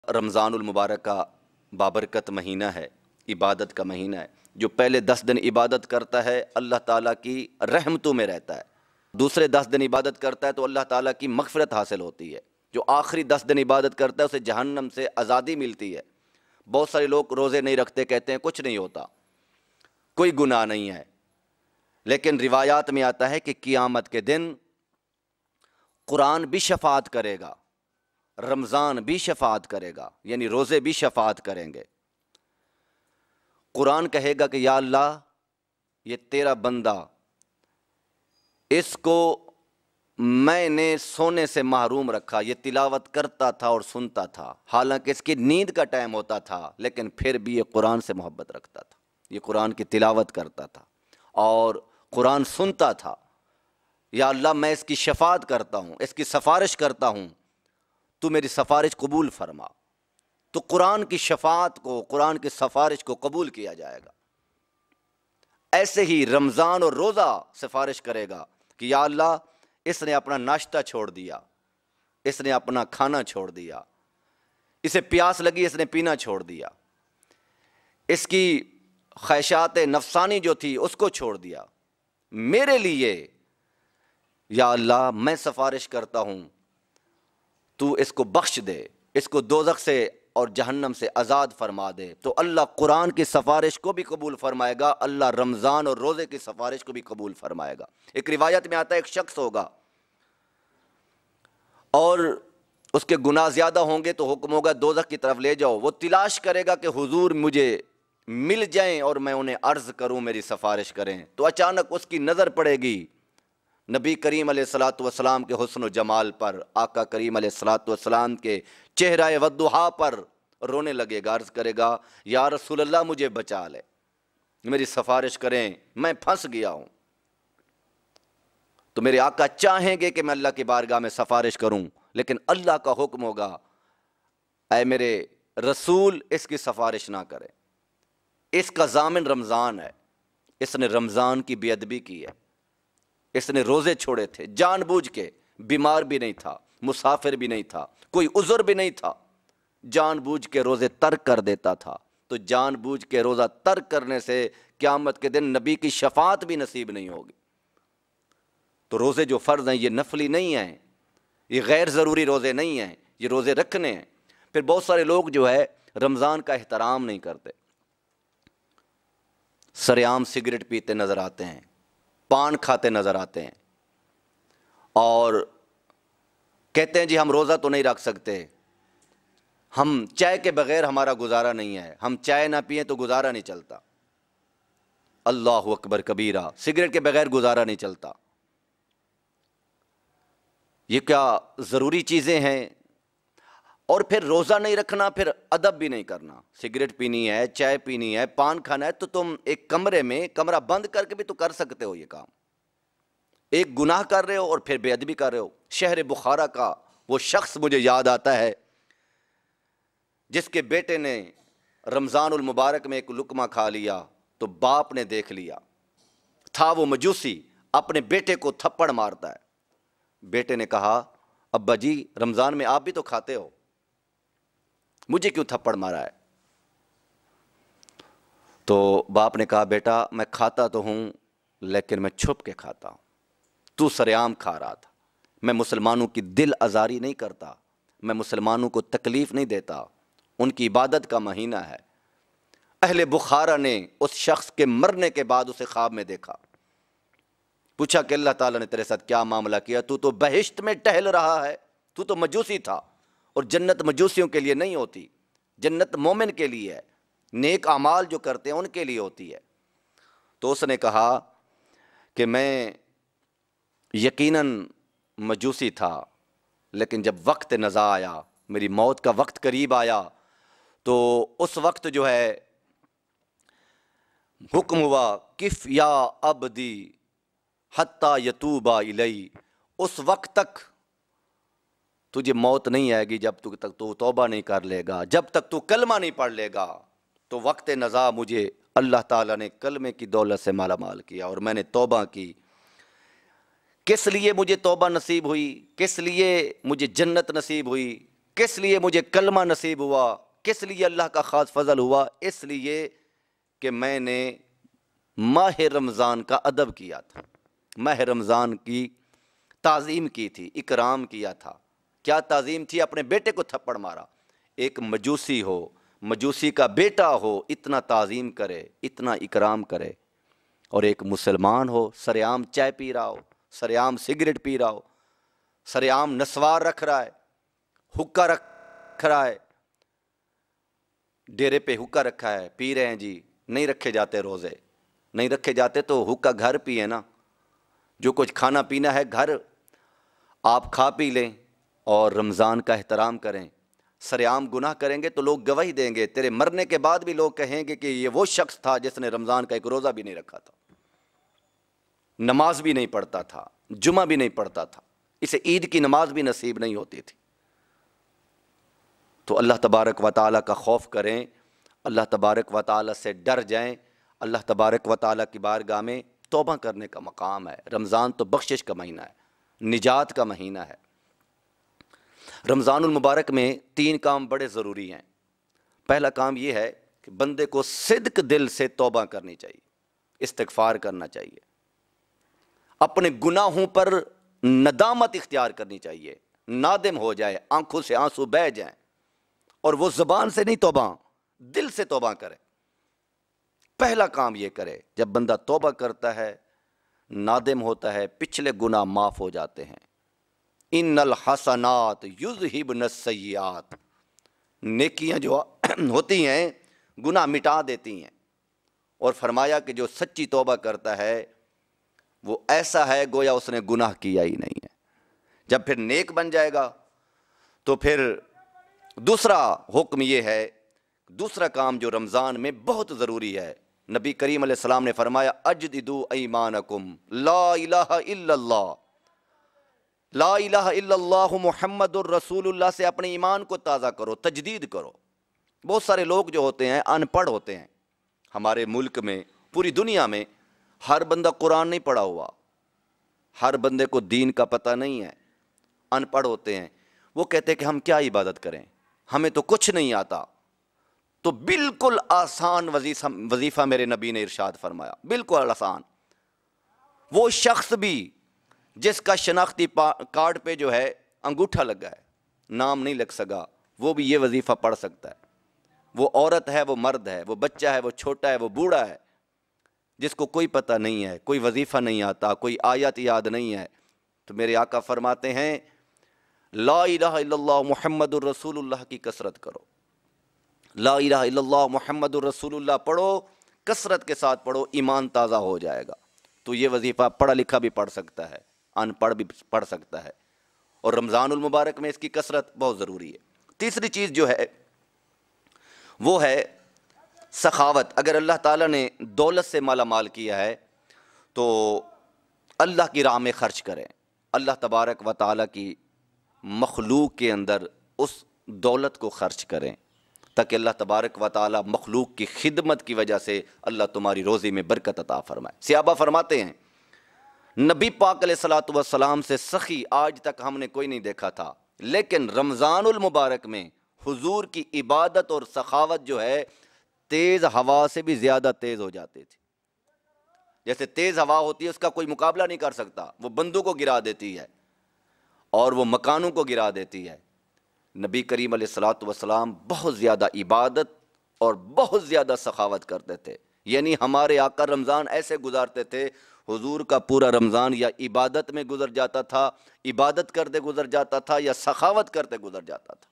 رمضان المبارک کا بابرکت مہینہ ہے، عبادت کا مہینہ ہے۔ جو پہلے 10 دن عبادت کرتا ہے اللہ تعالیٰ کی رحمتوں میں رہتا ہے، دوسرے 10 دن عبادت کرتا ہے تو اللہ تعالیٰ کی مغفرت حاصل ہوتی ہے، جو آخری 10 دن عبادت کرتا ہے اسے جہنم سے آزادی ملتی ہے۔ بہت سارے لوگ روزے نہیں رکھتے، کہتے ہیں کچھ نہیں ہوتا، کوئی گناہ نہیں ہے، لیکن روایات میں آتا ہے کہ قیامت کے دن قرآن بھی شفاعت کرے گا، رمضان بھی شفاعت کرے گا، یعنی روزے بھی شفاعت کریں گے۔ قرآن کہے گا کہ یا اللہ یہ تیرا بندہ، اس کو میں نے سونے سے محروم رکھا، یہ تلاوت کرتا تھا اور سنتا تھا، حالانکہ اس کی نیند کا ٹائم ہوتا تھا، لیکن پھر بھی یہ قرآن سے محبت رکھتا تھا، یہ قرآن کی تلاوت کرتا تھا اور قرآن سنتا تھا۔ یا اللہ میں اس کی شفاعت کرتا ہوں، اس کی سفارش کرتا ہوں، تو میری سفارش قبول فرما۔ تو قرآن کی شفاعت کو، قرآن کی سفارش کو قبول کیا جائے گا۔ ایسے ہی رمضان اور روزہ سفارش کرے گا کہ یا اللہ اس نے اپنا ناشتہ چھوڑ دیا، اس نے اپنا کھانا چھوڑ دیا، اسے پیاس لگی اس نے پینا چھوڑ دیا، اس کی خواہشات نفسانی جو تھی اس کو چھوڑ دیا، میرے لیے یا اللہ میں سفارش کرتا ہوں تو اس کو بخش دے، اس کو دوزخ سے اور جہنم سے آزاد فرما دے۔ تو اللہ قرآن کی سفارش کو بھی قبول فرمائے گا، اللہ رمضان اور روزے کی سفارش کو بھی قبول فرمائے گا۔ ایک روایت میں آتا ہے ایک شخص ہوگا اور اس کے گناہ زیادہ ہوں گے تو حکم ہوگا دوزخ کی طرف لے جاؤ، وہ تلاش کرے گا کہ حضور مجھے مل جائیں اور میں انہیں عرض کروں میری سفارش کریں۔ تو اچانک اس کی نظر پڑے گی نبی کریم علیہ الصلوۃ والسلام کے حسن و جمال پر، آقا کریم علیہ الصلوۃ والسلام کے چہرہ والضحیٰ پر، رونے لگے گا، عرض کرے گا یا رسول اللہ مجھے بچا لے، میری سفارش کریں، میں پھنس گیا ہوں۔ تو میرے آقا چاہیں گے کہ میں اللہ کی بارگاہ میں سفارش کروں، لیکن اللہ کا حکم ہوگا اے میرے رسول اس کی سفارش نہ کرے، اس کا ضامن رمضان ہے، اس نے رمضان کی بے ادبی کی ہے، اس نے روزے چھوڑے تھے جان بوجھ کے، بیمار بھی نہیں تھا، مسافر بھی نہیں تھا، کوئی عذر بھی نہیں تھا، جان بوجھ کے روزے ترک کر دیتا تھا۔ تو جان بوجھ کے روزہ ترک کرنے سے قیامت کے دن نبی کی شفاعت بھی نصیب نہیں ہوگی۔ تو روزے جو فرض ہیں یہ نفلی نہیں ہیں، یہ غیر ضروری روزے نہیں ہیں، یہ روزے رکھنے ہیں۔ پھر بہت سارے لوگ جو ہے رمضان کا احترام نہیں کرتے، سرعام سگریٹ پیتے نظر آتے ہیں، پان کھاتے نظر آتے ہیں اور کہتے ہیں جی ہم روزہ تو نہیں رکھ سکتے، ہم چائے کے بغیر ہمارا گزارا نہیں ہے، ہم چائے نہ پئیں تو گزارا نہیں چلتا۔ اللہ اکبر کبیرہ، سگریٹ کے بغیر گزارا نہیں چلتا۔ یہ کیا ضروری چیزیں ہیں؟ اور پھر روزہ نہیں رکھنا، پھر ادب بھی نہیں کرنا، سگریٹ پینی ہے، چائے پینی ہے، پان کھانا ہے تو تم ایک کمرے میں کمرہ بند کر کے بھی تو کر سکتے ہو یہ کام۔ ایک گناہ کر رہے ہو اور پھر بے ادبی کر رہے ہو۔ شہر بخارا کا وہ شخص مجھے یاد آتا ہے جس کے بیٹے نے رمضان المبارک میں ایک لقمہ کھا لیا تو باپ نے دیکھ لیا، تھا وہ مجوسی، اپنے بیٹے کو تھپڑ مارتا ہے۔ بیٹے نے کہا ابا جی رمضان میں آپ بھی تو کھاتے ہو، مجھے کیوں تھپڑ مارا ہے؟ تو باپ نے کہا بیٹا میں کھاتا تو ہوں لیکن میں چھپ کے کھاتا ہوں، تو سرعام کھا رہا تھا، میں مسلمانوں کی دل آزاری نہیں کرتا، میں مسلمانوں کو تکلیف نہیں دیتا، ان کی عبادت کا مہینہ ہے۔ اہل بخارا نے اس شخص کے مرنے کے بعد اسے خواب میں دیکھا، پوچھا کہ اللہ تعالیٰ نے تیرے ساتھ کیا معاملہ کیا؟ تو بہشت میں ٹہل رہا ہے، تو مجوسی تھا، اور جنت مجوسیوں کے لیے نہیں ہوتی، جنت مومن کے لیے ہے، نیک اعمال جو کرتے ہیں ان کے لیے ہوتی ہے۔ تو اس نے کہا کہ میں یقیناً مجوسی تھا، لیکن جب وقت نزا آیا، میری موت کا وقت قریب آیا، تو اس وقت جو ہے حکم ہوا کف یا عبدی حتی یتوبا الی، اس وقت تک تجھے موت نہیں آئے گی جب تک تو توبہ نہیں کر لے گا، جب تک تو کلمہ نہیں پڑھ لے گا۔ تو وقت نزا مجھے اللہ تعالیٰ نے کلمے کی دولت سے مالا مال کیا اور میں نے توبہ کی۔ کس لیے مجھے توبہ نصیب ہوئی؟ کس لیے مجھے جنت نصیب ہوئی؟ کس لیے مجھے کلمہ نصیب ہوا، کس لیے اللہ کا خاص فضل ہوا؟ اس لیے کہ میں نے ماہ رمضان کا ادب کیا تھا، ماہ رمضان کی تعظیم کی تھی، اکرام کیا تھا۔ کیا تعظیم تھی؟ اپنے بیٹے کو تھپڑ مارا۔ ایک مجوسی ہو، مجوسی کا بیٹا ہو، اتنا تعظیم کرے، اتنا اکرام کرے، اور ایک مسلمان ہو سرعام چائے پی رہا ہو، سرعام سگریٹ پی رہا ہو، سرعام نسوار رکھ رہا ہے، حکا رکھ رہا ہے، ڈیرے پہ حکا رکھا ہے، پی رہے ہیں جی۔ نہیں رکھے جاتے روزے، نہیں رکھے جاتے تو حکا گھر پیے نا، جو کچھ کھانا پینا ہے گھر آپ کھا پی لیں اور رمضان کا احترام کریں۔ سرعام گناہ کریں گے تو لوگ گواہی دیں گے، تیرے مرنے کے بعد بھی لوگ کہیں گے کہ یہ وہ شخص تھا جس نے رمضان کا ایک روزہ بھی نہیں رکھا تھا، نماز بھی نہیں پڑھتا تھا، جمعہ بھی نہیں پڑھتا تھا، اسے عید کی نماز بھی نصیب نہیں ہوتی تھی۔ تو اللہ تبارک و تعالیٰ کا خوف کریں، اللہ تبارک و تعالیٰ سے ڈر جائیں۔ اللہ تبارک و تعالیٰ کی بارگاہ میں توبہ کرنے کا مقام ہے۔ رمضان تو بخشش کا مہینہ ہے، نجات کا مہینہ ہے۔ رمضان المبارک میں 3 کام بڑے ضروری ہیں۔ پہلا کام یہ ہے کہ بندے کو صدق دل سے توبہ کرنی چاہیے، استغفار کرنا چاہیے، اپنے گناہوں پر ندامت اختیار کرنی چاہیے، نادم ہو جائے، آنکھوں سے آنسو بہہ جائیں، اور وہ زبان سے نہیں توبہ، دل سے توبہ کرے۔ پہلا کام یہ کرے۔ جب بندہ توبہ کرتا ہے، نادم ہوتا ہے، پچھلے گناہ معاف ہو جاتے ہیں۔ ان الحسنات یذہبن السیئات، نیکیاں جو ہوتی ہیں گناہ مٹا دیتی ہیں۔ اور فرمایا کہ جو سچی توبہ کرتا ہے وہ ایسا ہے گویا اس نے گناہ کیا ہی نہیں ہے۔ جب پھر نیک بن جائے گا تو پھر دوسرا حکم یہ ہے، دوسرا کام جو رمضان میں بہت ضروری ہے، نبی کریم علیہ السلام نے فرمایا اجددوا ایمانکم، لا الہ الا اللہ، لا الہ الا اللہ محمد الرسول اللہ سے اپنے ایمان کو تازہ کرو، تجدید کرو۔ بہت سارے لوگ جو ہوتے ہیں ان پڑھ ہوتے ہیں، ہمارے ملک میں، پوری دنیا میں ہر بندہ قرآن نہیں پڑھا ہوا، ہر بندے کو دین کا پتہ نہیں ہے، ان پڑھ ہوتے ہیں۔ وہ کہتے ہیں کہ ہم کیا عبادت کریں، ہمیں تو کچھ نہیں آتا۔ تو بالکل آسان وظیفہ میرے نبی نے ارشاد فرمایا، بالکل آسان۔ وہ شخص بھی جس کا شناختی کارڈ پہ جو ہے انگوٹھا لگا ہے، نام نہیں لگ سکا، وہ بھی یہ وظیفہ پڑھ سکتا ہے۔ وہ عورت ہے، وہ مرد ہے، وہ بچہ ہے، وہ چھوٹا ہے، وہ بوڑھا ہے، جس کو کوئی پتہ نہیں ہے، کوئی وظیفہ نہیں آتا، کوئی آیت یاد نہیں ہے، تو میرے آقا فرماتے ہیں لا الہ الا اللہ محمد الرسول اللہ کی کثرت کرو، لا الہ الا اللہ محمد الرسول اللہ پڑھو، کثرت کے ساتھ پڑھو، ایمان تازہ ہو جائے گا۔ تو یہ وظیفہ پڑھا لکھا بھی پڑھ سکتا ہے، ان پڑھ بھی پڑھ سکتا ہے، اور رمضان المبارک میں اس کی کثرت بہت ضروری ہے۔ تیسری چیز جو ہے وہ ہے سخاوت۔ اگر اللہ تعالیٰ نے دولت سے مالا مال کیا ہے تو اللہ کی راہ میں خرچ کریں، اللہ تبارک و تعالیٰ کی مخلوق کے اندر اس دولت کو خرچ کریں، تاکہ اللہ تبارک و تعالیٰ مخلوق کی خدمت کی وجہ سے اللہ تمہاری روزی میں برکت عطا فرمائے۔ صحابہ فرماتے ہیں نبی پاک علیہ الصلوۃ والسلام سے سخی آج تک ہم نے کوئی نہیں دیکھا تھا، لیکن رمضان المبارک میں حضور کی عبادت اور سخاوت جو ہے تیز ہوا سے بھی زیادہ تیز ہو جاتی تھی۔ جیسے تیز ہوا ہوتی ہے اس کا کوئی مقابلہ نہیں کر سکتا، وہ بندوں کو گرا دیتی ہے اور وہ مکانوں کو گرا دیتی ہے۔ نبی کریم علیہ الصلوۃ والسلام بہت زیادہ عبادت اور بہت زیادہ سخاوت کرتے تھے، یعنی ہمارے آقا رمضان ایسے گزارتے تھے، حضور کا پورا رمضان یا عبادت میں گزر جاتا تھا، عبادت کرتے گزر جاتا تھا، یا سخاوت کرتے گزر جاتا تھا۔